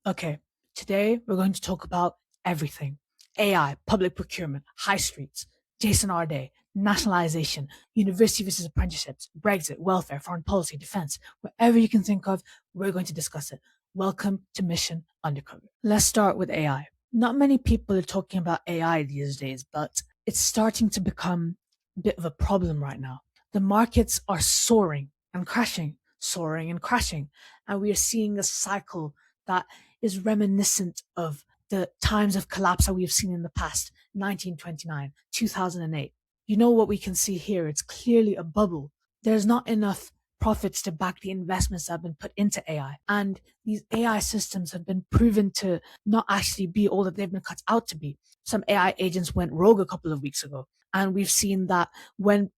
Okay, today we're going to talk about everything: AI, public procurement, high streets, Jason R. Day, nationalization, university versus apprenticeships, Brexit, welfare, foreign policy, defense. Whatever you can think of, we're going to discuss it. Welcome to Mission Undercover. Let's start with AI. Not many people are talking about AI these days, but it's starting to become a bit of a problem right now. The markets are soaring and crashing, and we are seeing a cycle that is reminiscent of the times of collapse that we have seen in the past: 1929, 2008. You know what we can see here? It's clearly a bubble. There's not enough profits to back the investments that have been put into AI. And these AI systems have been proven to not actually be all that they've been cut out to be. Some AI agents went rogue a couple of weeks ago. And we've seen that when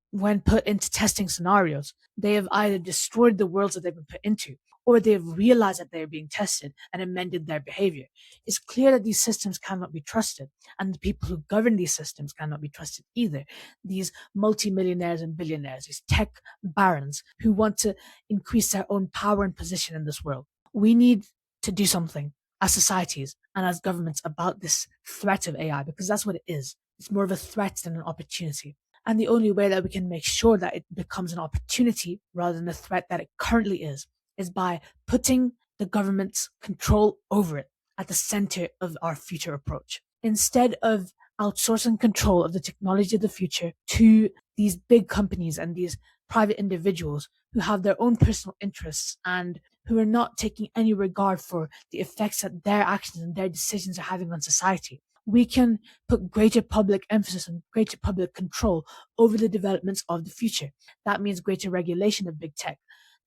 put into testing scenarios, they have either destroyed the worlds that they've been put into, or they've realized that they're being tested and amended their behavior. It's clear that these systems cannot be trusted, and the people who govern these systems cannot be trusted either. These multimillionaires and billionaires, these tech barons who want to increase their own power and position in this world. We need to do something as societies and as governments about this threat of AI, because that's what it is. It's more of a threat than an opportunity. And the only way that we can make sure that it becomes an opportunity rather than a threat that it currently is by putting the government's control over it at the center of our future approach. Instead of outsourcing control of the technology of the future to these big companies and these private individuals who have their own personal interests and who are not taking any regard for the effects that their actions and their decisions are having on society, we can put greater public emphasis and greater public control over the developments of the future. That means greater regulation of big tech.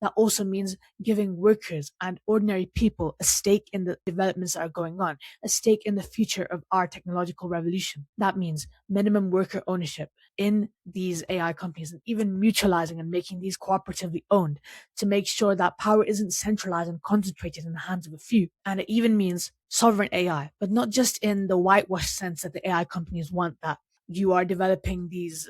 That also means giving workers and ordinary people a stake in the developments that are going on, a stake in the future of our technological revolution. That means minimum worker ownership in these AI companies, and even mutualizing and making these cooperatively owned to make sure that power isn't centralized and concentrated in the hands of a few. And it even means sovereign AI, but not just in the whitewash sense that the AI companies want, that you are developing these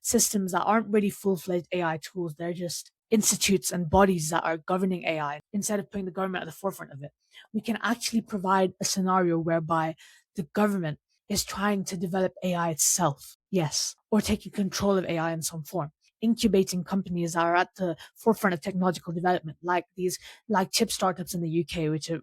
systems that aren't really full-fledged AI tools. They're just institutes and bodies that are governing AI instead of putting the government at the forefront of it. We can actually provide a scenario whereby the government is trying to develop AI itself, yes, or taking control of AI in some form, incubating companies that are at the forefront of technological development, like chip startups in the UK, which are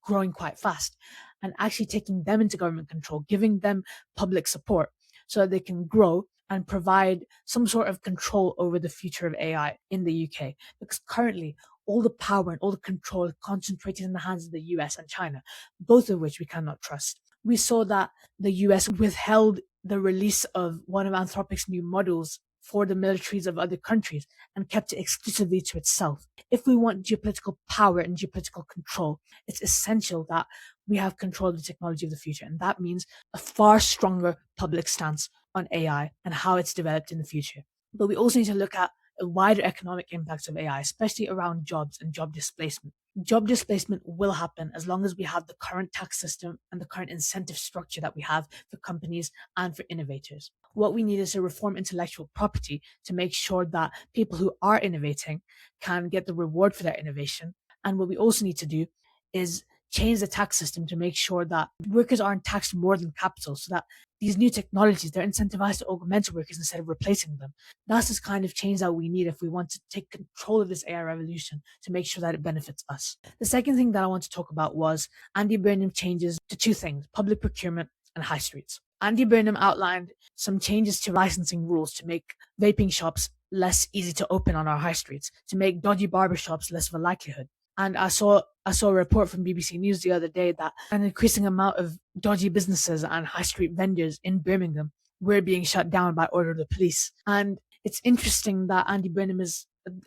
growing quite fast, and actually taking them into government control, giving them public support so that they can grow and provide some sort of control over the future of AI in the UK. Because currently, all the power and all the control is concentrated in the hands of the US and China, both of which we cannot trust. We saw that the US withheld the release of one of Anthropic's new models for the militaries of other countries and kept it exclusively to itself. If we want geopolitical power and geopolitical control, it's essential that we have control of the technology of the future. And that means a far stronger public stance on AI and how it's developed in the future. But we also need to look at the wider economic impacts of AI, especially around jobs and job displacement. Job displacement will happen as long as we have the current tax system and the current incentive structure that we have for companies and for innovators. What we need is to reform intellectual property to make sure that people who are innovating can get the reward for their innovation. And what we also need to do is change the tax system to make sure that workers aren't taxed more than capital, so that these new technologies, they're incentivized to augment workers instead of replacing them. That's this kind of change that we need if we want to take control of this AI revolution to make sure that it benefits us. The second thing that I want to talk about was Andy Burnham changes to two things: public procurement and high streets. Andy Burnham outlined some changes to licensing rules to make vaping shops less easy to open on our high streets, to make dodgy barber shops less of a likelihood. And I saw a report from BBC News the other day that an increasing amount of dodgy businesses and high street vendors in Birmingham were being shut down by order of the police. And it's interesting that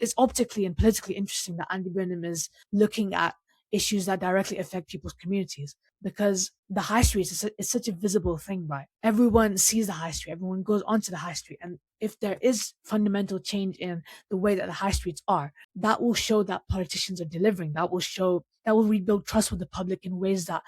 it's optically and politically interesting that Andy Burnham is looking at issues that directly affect people's communities, because the high street is such a visible thing, right? Everyone sees the high street, everyone goes onto the high street. And if there is fundamental change in the way that the high streets are, that will show that politicians are delivering. That will rebuild trust with the public in ways that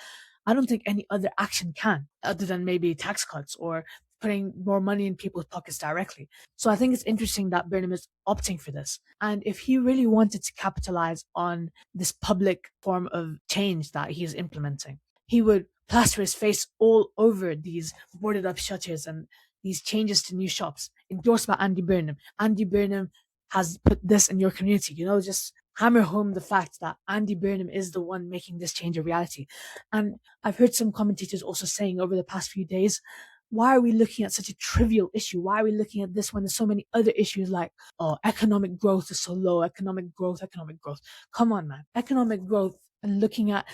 I don't think any other action can, other than maybe tax cuts or putting more money in people's pockets directly. So I think it's interesting that Burnham is opting for this. And if he really wanted to capitalize on this public form of change that he is implementing, he would plaster his face all over these boarded up shutters and these changes to new shops endorsed by Andy Burnham. Andy Burnham has put this in your community, just hammer home the fact that Andy Burnham is the one making this change a reality. And I've heard some commentators also saying over the past few days, why are we looking at such a trivial issue? Why are we looking at this when there's so many other issues like, oh, economic growth is so low, economic growth, economic growth. Come on, man. Economic growth and looking at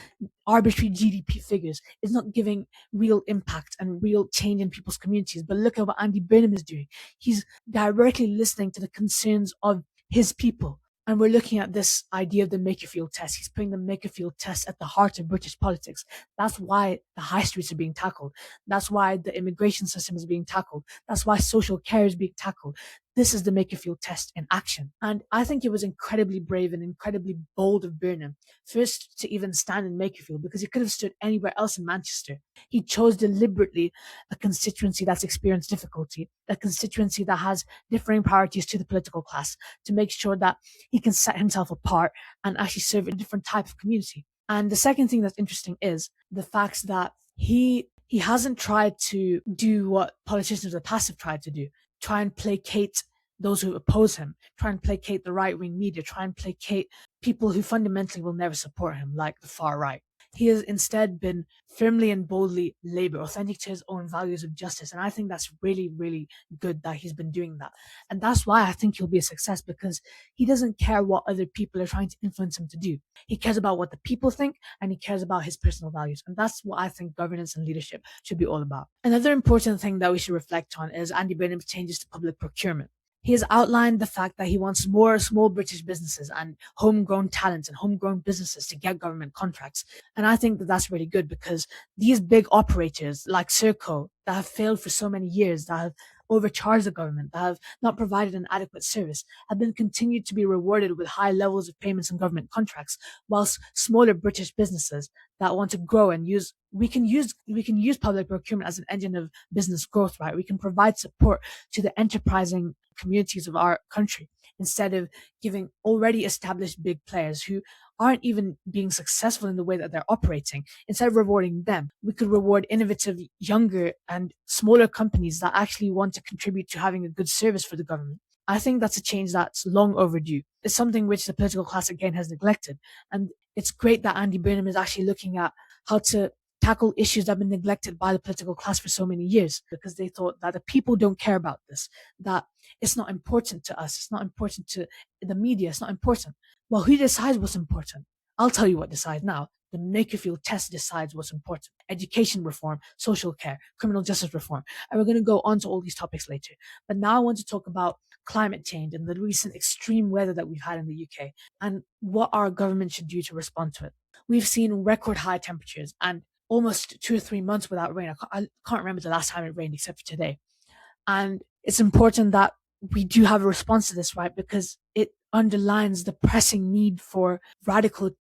arbitrary GDP figures is not giving real impact and real change in people's communities. But look at what Andy Burnham is doing. He's directly listening to the concerns of his people. And we're looking at this idea of the Makerfield test. He's putting the Makerfield test at the heart of British politics. That's why the high streets are being tackled. That's why the immigration system is being tackled. That's why social care is being tackled. This is the Makerfield test in action. And I think it was incredibly brave and incredibly bold of Burnham, first to even stand in Makerfield, because he could have stood anywhere else in Manchester. He chose deliberately a constituency that's experienced difficulty, a constituency that has differing priorities to the political class, to make sure that he can set himself apart and actually serve a different type of community. And the second thing that's interesting is the fact that he hasn't tried to do what politicians of the past have tried to do, try and placate those who oppose him, try and placate the right-wing media, try and placate people who fundamentally will never support him, like the far right. He has instead been firmly and boldly Labour, authentic to his own values of justice. And I think that's really, really good that he's been doing that. And that's why I think he'll be a success, because he doesn't care what other people are trying to influence him to do. He cares about what the people think, and he cares about his personal values. And that's what I think governance and leadership should be all about. Another important thing that we should reflect on is Andy Burnham's changes to public procurement. He has outlined the fact that he wants more small British businesses and homegrown talent and homegrown businesses to get government contracts. And I think that that's really good, because these big operators like Serco that have failed for so many years, that have overcharged the government, that have not provided an adequate service, have been continued to be rewarded with high levels of payments and government contracts, whilst smaller British businesses that want to grow and we can use public procurement as an engine of business growth, right? We can provide support to the enterprising communities of our country instead of giving already established big players who aren't even being successful in the way that they're operating. Instead of rewarding them, we could reward innovative, younger and smaller companies that actually want to contribute to having a good service for the government. I think that's a change that's long overdue. It's something which the political class again has neglected. And it's great that Andy Burnham is actually looking at how to tackle issues that have been neglected by the political class for so many years, because they thought that the people don't care about this, that it's not important to us, it's not important to the media, it's not important. Well, who decides what's important? I'll tell you what decides now. The Makerfield test decides what's important. Education reform, social care, criminal justice reform. And we're going to go on to all these topics later. But now I want to talk about climate change and the recent extreme weather that we've had in the UK and what our government should do to respond to it. We've seen record high temperatures and almost 2 or 3 months without rain. I can't remember the last time it rained except for today. And it's important that we do have a response to this, right? Because it underlines the pressing need for radical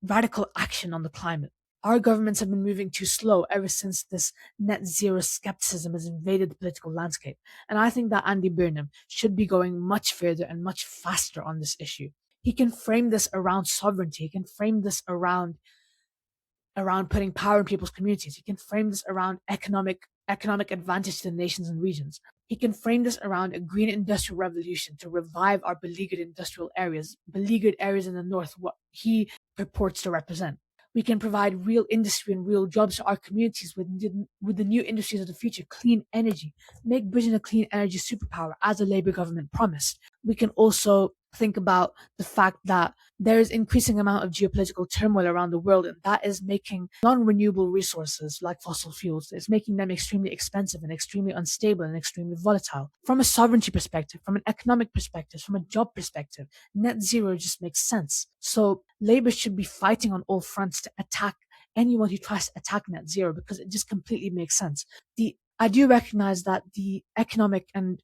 action on the climate. Our governments have been moving too slow ever since this net zero skepticism has invaded the political landscape. And I think that Andy Burnham should be going much further and much faster on this issue. He can frame this around sovereignty. He can frame this around putting power in people's communities. He can frame this around economic advantage to the nations and regions. He can frame this around a green industrial revolution to revive our beleaguered industrial areas, beleaguered areas in the north, what he purports to represent. We can provide real industry and real jobs to our communities with the new industries of the future, clean energy, make Britain a clean energy superpower as the Labour government promised. We can also think about the fact that there is increasing amount of geopolitical turmoil around the world, and that is making non-renewable resources like fossil fuels, it's making them extremely expensive and extremely unstable and extremely volatile. From a sovereignty perspective, from an economic perspective, from a job perspective, net zero just makes sense. So Labour should be fighting on all fronts to attack anyone who tries to attack net zero, because it just completely makes sense. I do recognize that the economic and,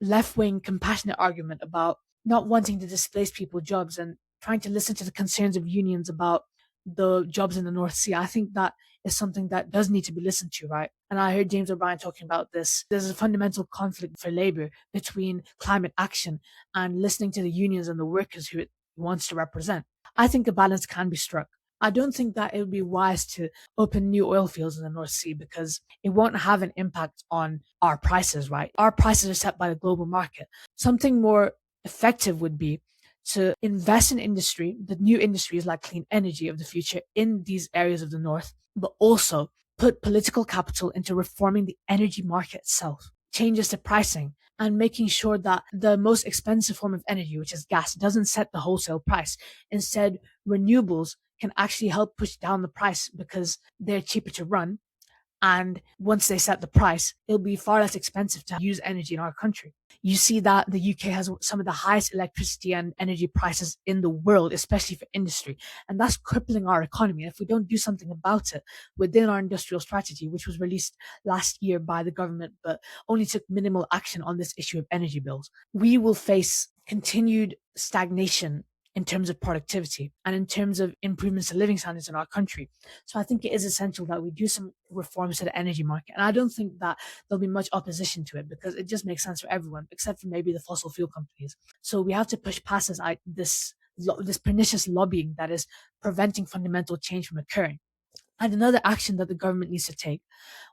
left-wing compassionate argument about not wanting to displace people's jobs and trying to listen to the concerns of unions about the jobs in the North Sea. I think that is something that does need to be listened to, right? And I heard James O'Brien talking about this. There's a fundamental conflict for labor between climate action and listening to the unions and the workers who it wants to represent. I think a balance can be struck. I don't think that it would be wise to open new oil fields in the North Sea because it won't have an impact on our prices, right? Our prices are set by the global market. Something more effective would be to invest in industry, the new industries like clean energy of the future in these areas of the North, but also put political capital into reforming the energy market itself, changes to pricing, and making sure that the most expensive form of energy, which is gas, doesn't set the wholesale price. Instead, renewables can actually help push down the price because they're cheaper to run. And once they set the price, it'll be far less expensive to use energy in our country. You see that the UK has some of the highest electricity and energy prices in the world, especially for industry. And that's crippling our economy. And if we don't do something about it within our industrial strategy, which was released last year by the government, but only took minimal action on this issue of energy bills, we will face continued stagnation in terms of productivity and in terms of improvements to living standards in our country. So I think it is essential that we do some reforms to the energy market. And I don't think that there'll be much opposition to it because it just makes sense for everyone, except for maybe the fossil fuel companies. So we have to push past this pernicious lobbying that is preventing fundamental change from occurring. And another action that the government needs to take,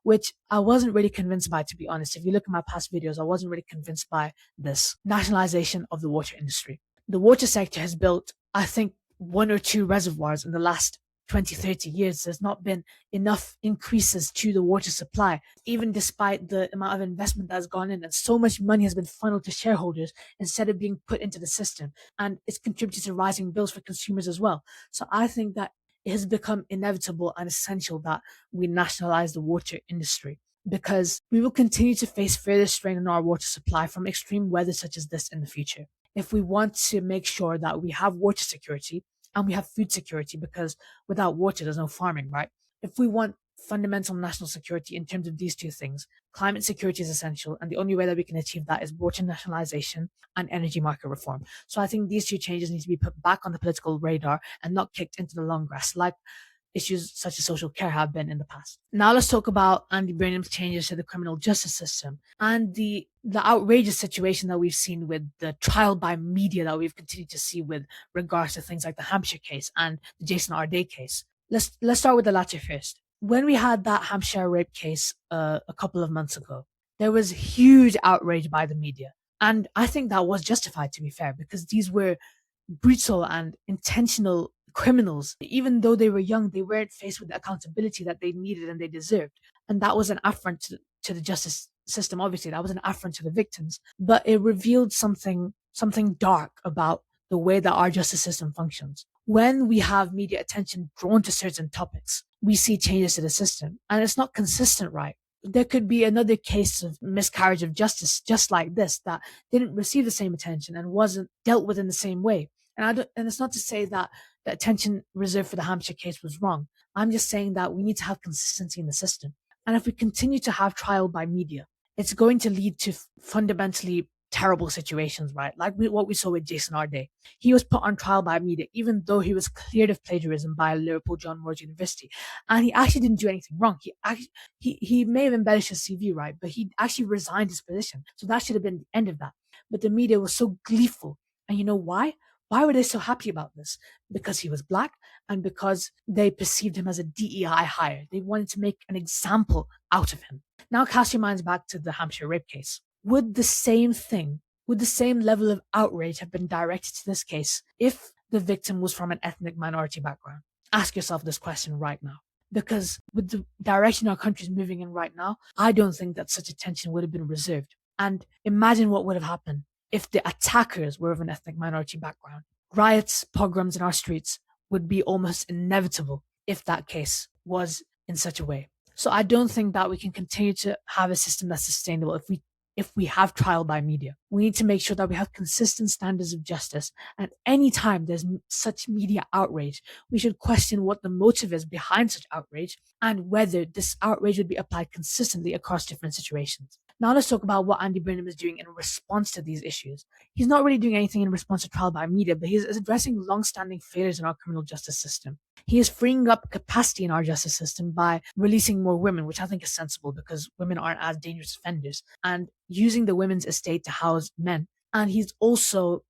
which I wasn't really convinced by, to be honest. If you look at my past videos, I wasn't really convinced by this nationalization of the water industry. The water sector has built, I think, one or two reservoirs in the last 20, 30 years. There's not been enough increases to the water supply, even despite the amount of investment that's gone in. And so much money has been funneled to shareholders instead of being put into the system. And it's contributed to rising bills for consumers as well. So I think that it has become inevitable and essential that we nationalize the water industry because we will continue to face further strain on our water supply from extreme weather such as this in the future. If we want to make sure that we have water security and we have food security, because without water, there's no farming, right? If we want fundamental national security in terms of these two things, climate security is essential. And the only way that we can achieve that is water nationalization and energy market reform. So I think these two changes need to be put back on the political radar and not kicked into the long grass like issues such as social care have been in the past. Now let's talk about Andy Burnham's changes to the criminal justice system and the outrageous situation that we've seen with the trial by media that we've continued to see with regards to things like the Hampshire case and the Jason R. Day case. Let's start with the latter first. When we had that Hampshire rape case a couple of months ago, there was huge outrage by the media. And I think that was justified, to be fair, because these were brutal and intentional criminals. Even though they were young, they weren't faced with the accountability that they needed and they deserved. And that was an affront to the justice system, obviously. That was an affront to the victims. But it revealed something dark about the way that our justice system functions. When we have media attention drawn to certain topics, we see changes to the system. And it's not consistent, right? There could be another case of miscarriage of justice just like this that didn't receive the same attention and wasn't dealt with in the same way. And it's not to say that the attention reserved for the Hampshire case was wrong. I'm just saying that we need to have consistency in the system. And if we continue to have trial by media, it's going to lead to fundamentally terrible situations, right? Like what we saw with Jason R. Day. He was put on trial by media, even though he was cleared of plagiarism by Liverpool John Moores University. And he actually didn't do anything wrong. He may have embellished his CV, right? But he actually resigned his position. So that should have been the end of that. But the media was so gleeful. And you know why? Why were they so happy about this? Because he was black and because they perceived him as a DEI hire. They wanted to make an example out of him. Now cast your minds back to the Hampshire rape case. Would the same level of outrage have been directed to this case if the victim was from an ethnic minority background? Ask yourself this question right now. Because with the direction our country is moving in right now, I don't think that such attention would have been reserved. And imagine what would have happened if the attackers were of an ethnic minority background. Riots, pogroms in our streets would be almost inevitable if that case was in such a way. So I don't think that we can continue to have a system that's sustainable if we have trial by media. We need to make sure that we have consistent standards of justice. And anytime there's such media outrage, we should question what the motive is behind such outrage and whether this outrage would be applied consistently across different situations. Now let's talk about what Andy Burnham is doing in response to these issues. He's not really doing anything in response to trial by media, but he's addressing long-standing failures in our criminal justice system. He is freeing up capacity in our justice system by releasing more women, which I think is sensible because women aren't as dangerous offenders, and using the women's estate to house men. And he's also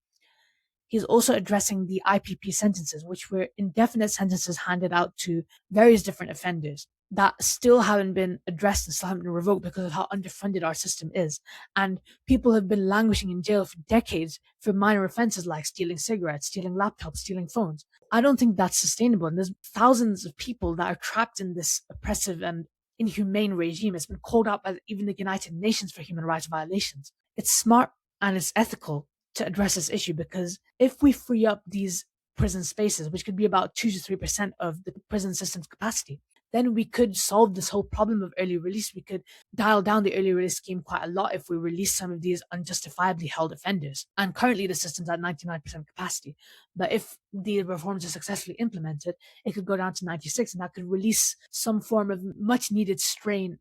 addressing the IPP sentences, which were indefinite sentences handed out to various different offenders that still haven't been addressed and still haven't been revoked because of how underfunded our system is. And people have been languishing in jail for decades for minor offenses like stealing cigarettes, stealing laptops, stealing phones. I don't think that's sustainable. And there's thousands of people that are trapped in this oppressive and inhumane regime. It's been called out by even the United Nations for human rights violations. It's smart and it's ethical to address this issue because if we free up these prison spaces, which could be about 2 to 3% of the prison system's capacity, then we could solve this whole problem of early release. We could dial down the early release scheme quite a lot if we release some of these unjustifiably held offenders. And currently the system's at 99% capacity. But if the reforms are successfully implemented, it could go down to 96, and that could release some form of much needed strain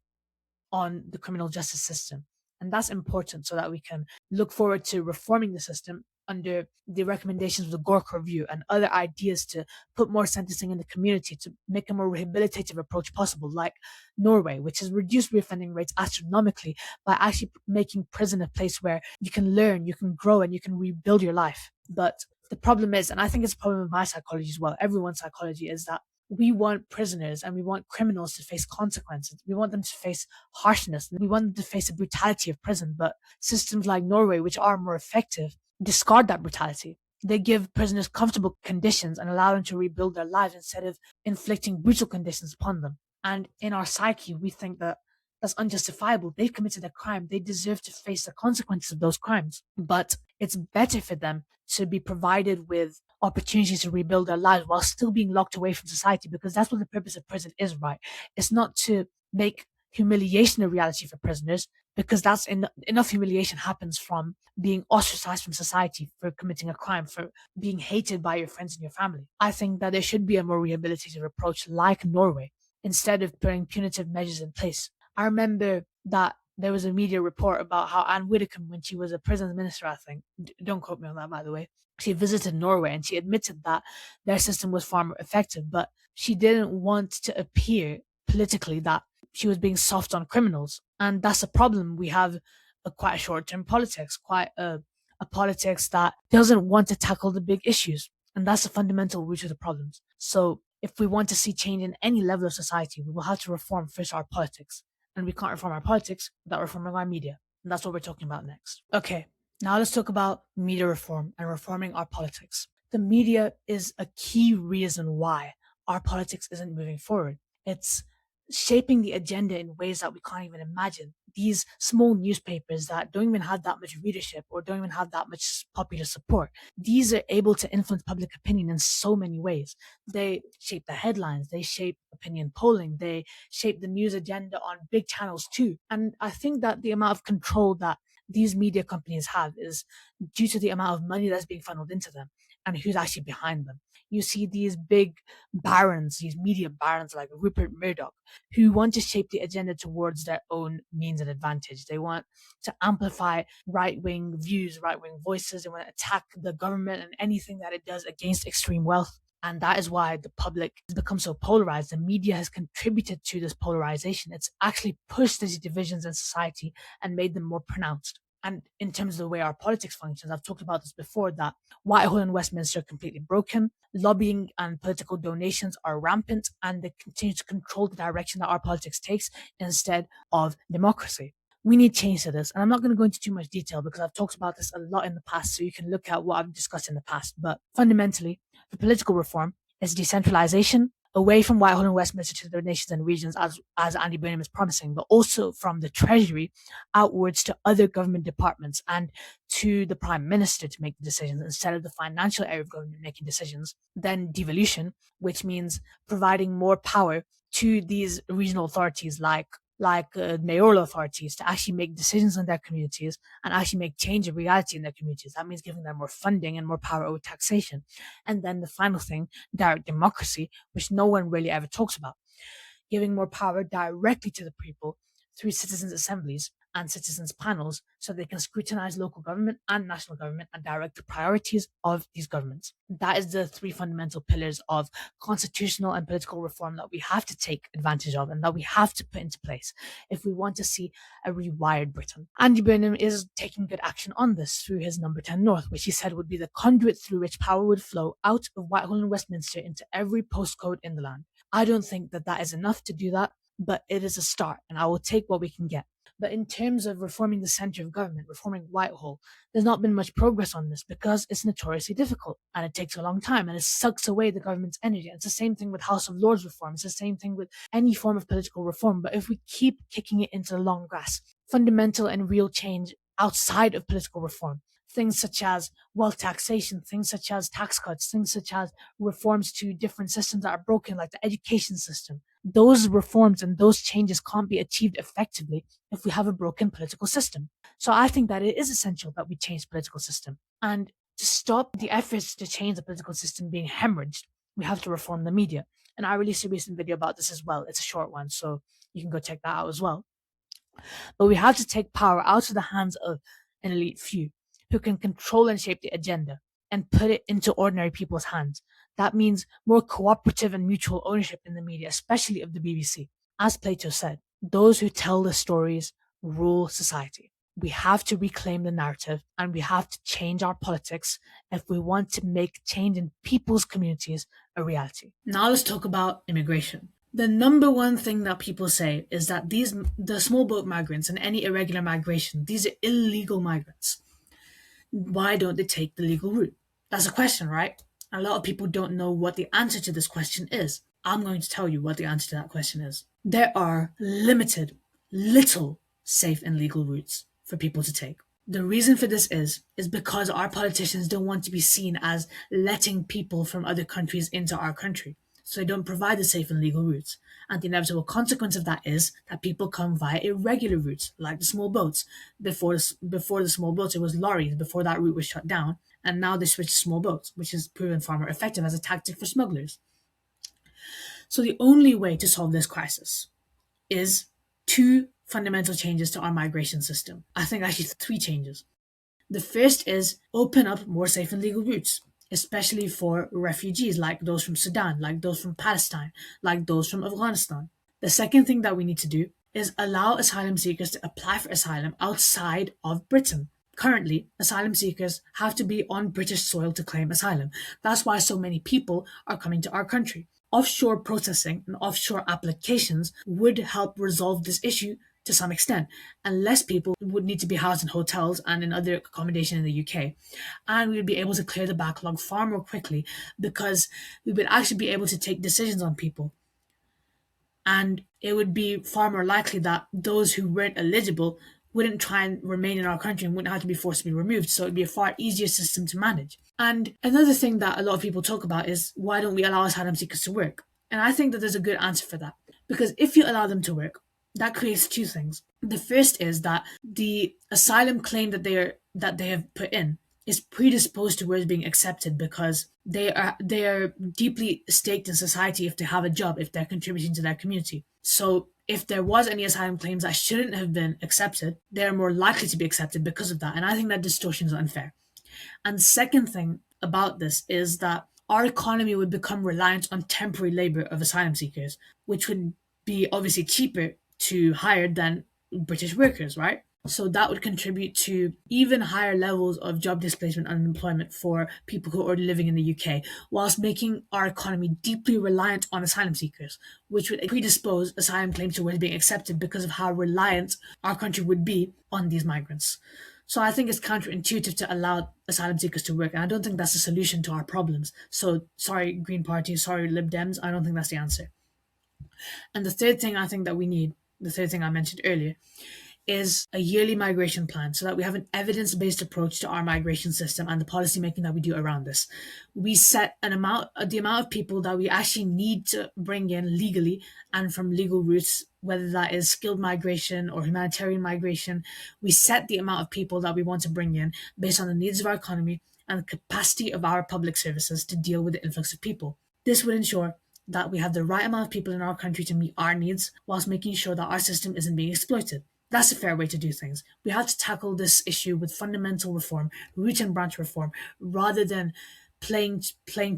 on the criminal justice system. And that's important so that we can look forward to reforming the system under the recommendations of the Gorka Review and other ideas to put more sentencing in the community to make a more rehabilitative approach possible, like Norway, which has reduced reoffending rates astronomically by actually making prison a place where you can learn, you can grow, and you can rebuild your life. But the problem is, and I think it's a problem of my psychology as well, everyone's psychology, is that we want prisoners and we want criminals to face consequences. We want them to face harshness. We want them to face the brutality of prison. But systems like Norway, which are more effective, discard that brutality. They give prisoners comfortable conditions and allow them to rebuild their lives instead of inflicting brutal conditions upon them. And in our psyche, we think that that's unjustifiable. They've committed a crime. They deserve to face the consequences of those crimes. But it's better for them to be provided with opportunities to rebuild their lives while still being locked away from society, because that's what the purpose of prison is, right? It's not to make humiliation a reality for prisoners, because that's enough humiliation happens from being ostracized from society for committing a crime, for being hated by your friends and your family. I think that there should be a more rehabilitative approach like Norway instead of putting punitive measures in place. I remember that there was a media report about how Anne Widdecombe, when she was a prison minister, I think, don't quote me on that, by the way, she visited Norway and she admitted that their system was far more effective, but she didn't want to appear politically that she was being soft on criminals. And that's a problem. We have quite a short-term politics, quite a politics that doesn't want to tackle the big issues. And that's the fundamental root of the problems. So if we want to see change in any level of society, we will have to reform first our politics. And we can't reform our politics without reforming our media. And that's what we're talking about next. Okay, now let's talk about media reform and reforming our politics. The media is a key reason why our politics isn't moving forward. It's shaping the agenda in ways that we can't even imagine. These small newspapers that don't even have that much readership or don't even have that much popular support, these are able to influence public opinion in so many ways. They shape the headlines, they shape opinion polling, they shape the news agenda on big channels too. And I think that the amount of control that these media companies have is due to the amount of money that's being funneled into them and who's actually behind them. You see these big barons, these media barons like Rupert Murdoch, who want to shape the agenda towards their own means and advantage. They want to amplify right-wing views, right-wing voices. They want to attack the government and anything that it does against extreme wealth. And that is why the public has become so polarized. The media has contributed to this polarization. It's actually pushed these divisions in society and made them more pronounced. And in terms of the way our politics functions, I've talked about this before, that Whitehall and Westminster are completely broken. Lobbying and political donations are rampant, and they continue to control the direction that our politics takes instead of democracy. We need change to this. And I'm not going to go into too much detail because I've talked about this a lot in the past, so you can look at what I've discussed in the past. But fundamentally, the political reform is decentralization, away from Whitehall and Westminster to the nations and regions, as Andy Burnham is promising, but also from the Treasury outwards to other government departments and to the Prime Minister to make the decisions instead of the financial area of government making decisions. Then devolution, which means providing more power to these regional authorities like mayoral authorities to actually make decisions in their communities and actually make change of reality in their communities. That means giving them more funding and more power over taxation. And then the final thing, direct democracy, which no one really ever talks about, giving more power directly to the people through citizens' assemblies and citizens panels so they can scrutinize local government and national government and direct the priorities of these governments. That is the three fundamental pillars of constitutional and political reform that we have to take advantage of and that we have to put into place if we want to see a rewired Britain. Andy Burnham is taking good action on this through his Number 10 North, which he said would be the conduit through which power would flow out of Whitehall and Westminster into every postcode in the land. I don't think that that is enough to do that, but it is a start, and I will take what we can get. But in terms of reforming the centre of government, reforming Whitehall, there's not been much progress on this because it's notoriously difficult and it takes a long time and it sucks away the government's energy. It's the same thing with House of Lords reform. It's the same thing with any form of political reform. But if we keep kicking it into the long grass, fundamental and real change outside of political reform, things such as wealth taxation, things such as tax cuts, things such as reforms to different systems that are broken, like the education system. Those reforms and those changes can't be achieved effectively if we have a broken political system. So I think that it is essential that we change the political system. And to stop the efforts to change the political system being hemorrhaged, we have to reform the media. And I released a recent video about this as well. It's a short one, so you can go check that out as well. But we have to take power out of the hands of an elite few who can control and shape the agenda and put it into ordinary people's hands. That means more cooperative and mutual ownership in the media, especially of the BBC. As Plato said, those who tell the stories rule society. We have to reclaim the narrative and we have to change our politics if we want to make change in people's communities a reality. Now let's talk about immigration. The number one thing that people say is that the small boat migrants and any irregular migration, these are illegal migrants. Why don't they take the legal route? That's a question, right? A lot of people don't know what the answer to this question is. I'm going to tell you what the answer to that question is. There are little safe and legal routes for people to take. The reason for this is because our politicians don't want to be seen as letting people from other countries into our country. So they don't provide the safe and legal routes. And the inevitable consequence of that is that people come via irregular routes, like the small boats. Before the small boats, it was lorries. Before that route was shut down. And now they switched to small boats, which has proven far more effective as a tactic for smugglers. So the only way to solve this crisis is two fundamental changes to our migration system. I think actually three changes. The first is open up more safe and legal routes, especially for refugees like those from Sudan, like those from Palestine, like those from Afghanistan. The second thing that we need to do is allow asylum seekers to apply for asylum outside of Britain. Currently, asylum seekers have to be on British soil to claim asylum. That's why so many people are coming to our country. Offshore processing and offshore applications would help resolve this issue to some extent, and less people would need to be housed in hotels and in other accommodation in the UK. And we would be able to clear the backlog far more quickly because we would actually be able to take decisions on people. And it would be far more likely that those who weren't eligible wouldn't try and remain in our country and wouldn't have to be forced to be removed. So it'd be a far easier system to manage. And another thing that a lot of people talk about is why don't we allow asylum seekers to work? And I think that there's a good answer for that. Because if you allow them to work, that creates two things. The first is that the asylum claim that they have put in is predisposed towards being accepted because they are deeply staked in society if they have a job, if they're contributing to their community. So if there was any asylum claims that shouldn't have been accepted, they're more likely to be accepted because of that. And I think that distortion is unfair. And the second thing about this is that our economy would become reliant on temporary labor of asylum seekers, which would be obviously cheaper to hire than British workers, right? So that would contribute to even higher levels of job displacement and unemployment for people who are already living in the UK, whilst making our economy deeply reliant on asylum seekers, which would predispose asylum claims towards being accepted because of how reliant our country would be on these migrants. So I think it's counterintuitive to allow asylum seekers to work, and I don't think that's a solution to our problems. So sorry, Green Party, sorry, Lib Dems, I don't think that's the answer. And the third thing I think that we need, the third thing I mentioned earlier, is a yearly migration plan so that we have an evidence-based approach to our migration system and the policy making that we do around this. We set the amount of people that we actually need to bring in legally and from legal routes, whether that is skilled migration or humanitarian migration. We set the amount of people that we want to bring in based on the needs of our economy and the capacity of our public services to deal with the influx of people. This would ensure that we have the right amount of people in our country to meet our needs whilst making sure that our system isn't being exploited. That's a fair way to do things. We have to tackle this issue with fundamental reform, root and branch reform, rather than playing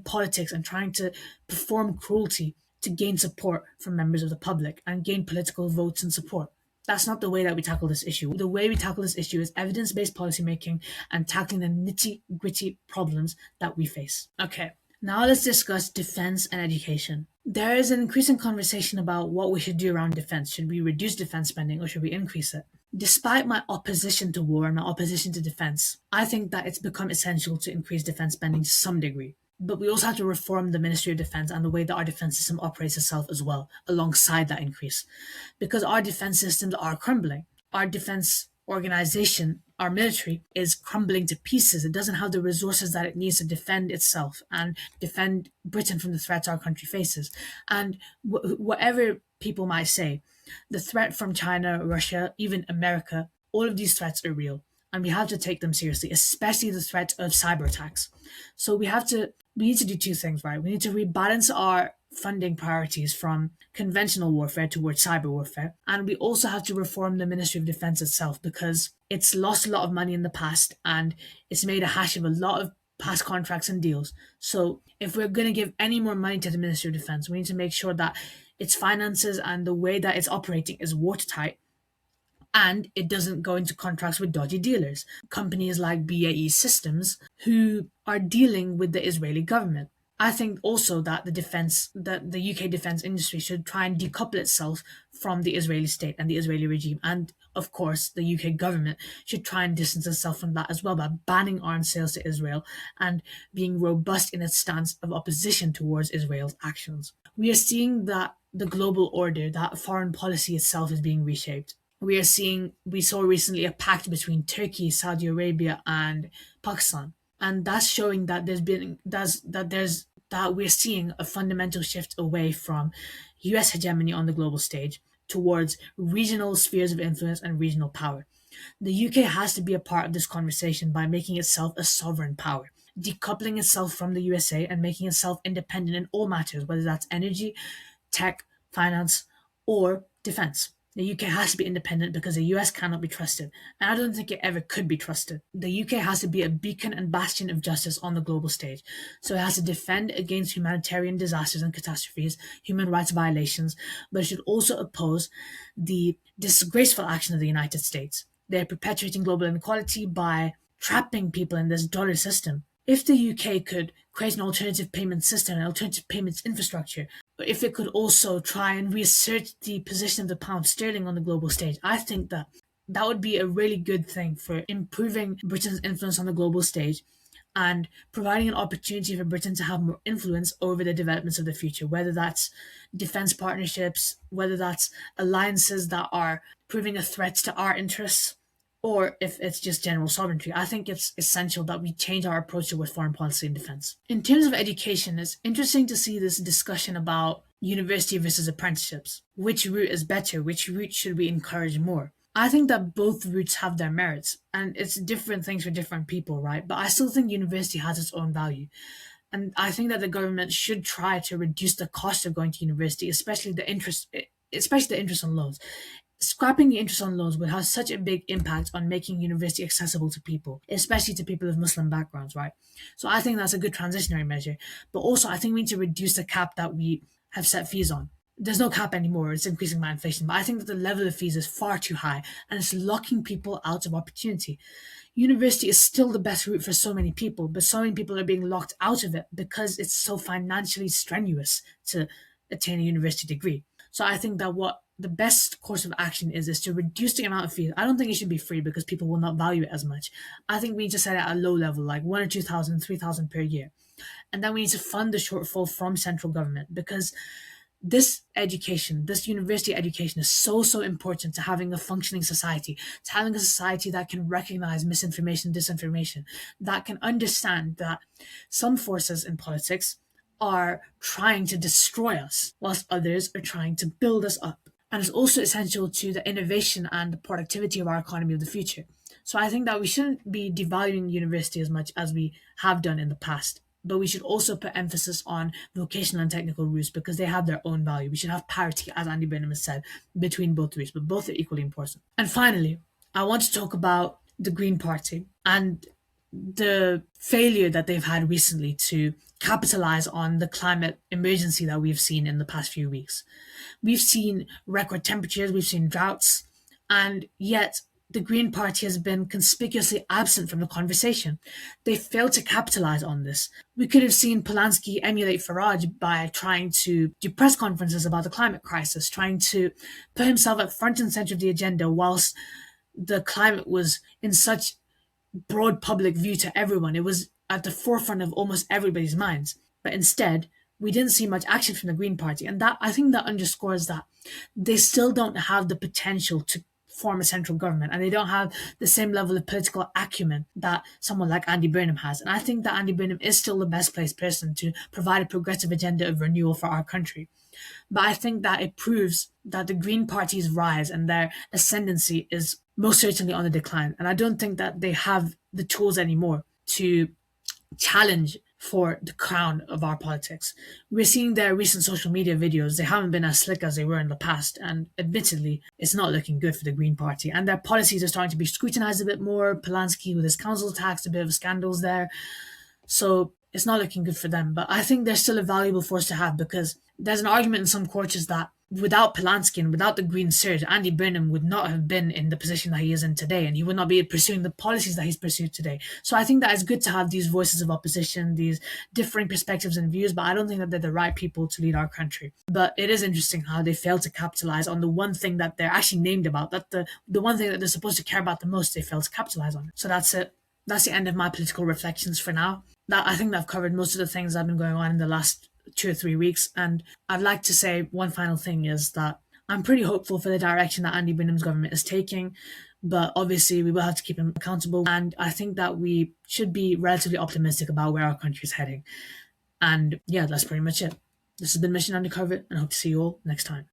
politics and trying to perform cruelty to gain support from members of the public and gain political votes and support. That's not the way that we tackle this issue. The way we tackle this issue is evidence based policymaking and tackling the nitty gritty problems that we face. Okay, now let's discuss defense and education. There is an increasing conversation about what we should do around defense. Should we reduce defense spending or should we increase it? Despite my opposition to war and my opposition to defense, I think that it's become essential to increase defense spending to some degree. But we also have to reform the Ministry of Defense and the way that our defense system operates itself as well, alongside that increase. Because our defense systems are crumbling. Our defense organization, our military, is crumbling to pieces. It doesn't have the resources that it needs to defend itself and defend Britain from the threats our country faces. And whatever people might say, the threat from China, Russia, even America, all of these threats are real. And we have to take them seriously, especially the threat of cyber attacks. So we need to do two things, right? We need to rebalance our funding priorities from conventional warfare towards cyber warfare. And we also have to reform the Ministry of Defense itself because it's lost a lot of money in the past and it's made a hash of a lot of past contracts and deals. So if we're going to give any more money to the Ministry of Defense, we need to make sure that its finances and the way that it's operating is watertight and it doesn't go into contracts with dodgy dealers, companies like BAE Systems, who are dealing with the Israeli government. I think also that the UK defense industry should try and decouple itself from the Israeli state and the Israeli regime. And of course, the UK government should try and distance itself from that as well by banning arms sales to Israel and being robust in its stance of opposition towards Israel's actions. We are seeing that the global order, that foreign policy itself is being reshaped. We saw recently a pact between Turkey, Saudi Arabia, and Pakistan, and that's showing that we're seeing a fundamental shift away from US hegemony on the global stage towards regional spheres of influence and regional power. The UK has to be a part of this conversation by making itself a sovereign power, decoupling itself from the USA and making itself independent in all matters, whether that's energy, tech, finance, or defense. The UK has to be independent because the US cannot be trusted, and I don't think it ever could be trusted. The UK has to be a beacon and bastion of justice on the global stage, so it has to defend against humanitarian disasters and catastrophes, human rights violations, but it should also oppose the disgraceful action of the United States. They're perpetuating global inequality by trapping people in this dollar system. If the UK could create an alternative payment system, an alternative payments infrastructure, if it could also try and reassert the position of the pound sterling on the global stage, I think that that would be a really good thing for improving Britain's influence on the global stage and providing an opportunity for Britain to have more influence over the developments of the future, whether that's defense partnerships, whether that's alliances that are proving a threat to our interests, or if it's just general sovereignty. I think it's essential that we change our approach towards foreign policy and defense. In terms of education, it's interesting to see this discussion about university versus apprenticeships. Which route is better? Which route should we encourage more? I think that both routes have their merits, and it's different things for different people, right? But I still think university has its own value. And I think that the government should try to reduce the cost of going to university, especially the interest on loans. Scrapping the interest on loans will have such a big impact on making university accessible to people, especially to people of Muslim backgrounds, right? So I think that's a good transitionary measure. But also, I think we need to reduce the cap that we have set fees on. There's no cap anymore, it's increasing by inflation. But I think that the level of fees is far too high and it's locking people out of opportunity. University is still the best route for so many people, but so many people are being locked out of it because it's so financially strenuous to attain a university degree. So I think that what the best course of action is to reduce the amount of fees. I don't think it should be free because people will not value it as much. I think we need to set it at a low level, like 1 or 2,000, 3,000 per year. And then we need to fund the shortfall from central government because this university education is so important to having a functioning society, to having a society that can recognize misinformation, disinformation, that can understand that some forces in politics are trying to destroy us, whilst others are trying to build us up. And it's also essential to the innovation and the productivity of our economy of the future. So I think that we shouldn't be devaluing university as much as we have done in the past. but we should also put emphasis on vocational and technical routes because they have their own value. We should have parity, as Andy Burnham has said, between both routes, but both are equally important. And finally, I want to talk about the Green Party and the failure that they've had recently to capitalize on the climate emergency that we've seen in the past few weeks. We've seen record temperatures, we've seen droughts, and yet the Green Party has been conspicuously absent from the conversation. They failed to capitalize on this. We could have seen Polanski emulate Farage by trying to do press conferences about the climate crisis, trying to put himself at front and center of the agenda whilst the climate was in such broad public view to everyone. It was at the forefront of almost everybody's minds. But instead, we didn't see much action from the Green Party. And that I think that underscores that they still don't have the potential to form a central government and they don't have the same level of political acumen that someone like Andy Burnham has. And I think that Andy Burnham is still the best placed person to provide a progressive agenda of renewal for our country. But I think that it proves that the Green Party's rise and their ascendancy is most certainly on the decline. And I don't think that they have the tools anymore to challenge for the crown of our politics. We're seeing their recent social media videos. They haven't been as slick as they were in the past. And admittedly, it's not looking good for the Green Party. And their policies are starting to be scrutinized a bit more. Polanski with his council tax, a bit of scandals there. So it's not looking good for them. But I think they're still a valuable force to have because there's an argument in some quarters that without Polanski and without the Green Surge, Andy Burnham would not have been in the position that he is in today, and he would not be pursuing the policies that he's pursued today. So I think that it's good to have these voices of opposition, these differing perspectives and views, but I don't think that they're the right people to lead our country. But it is interesting how they fail to capitalize on the one thing that they're actually named about, that the one thing that they're supposed to care about the most, they fail to capitalize on. So that's it. That's the end of my political reflections for now. That I think that I've covered most of the things that have been going on in the last 2 or 3 weeks. And I'd like to say one final thing is that I'm pretty hopeful for the direction that Andy Burnham's government is taking, but obviously we will have to keep him accountable. And I think that we should be relatively optimistic about where our country is heading. And yeah, that's pretty much it. This has been Mission Undercover, and I hope to see you all next time.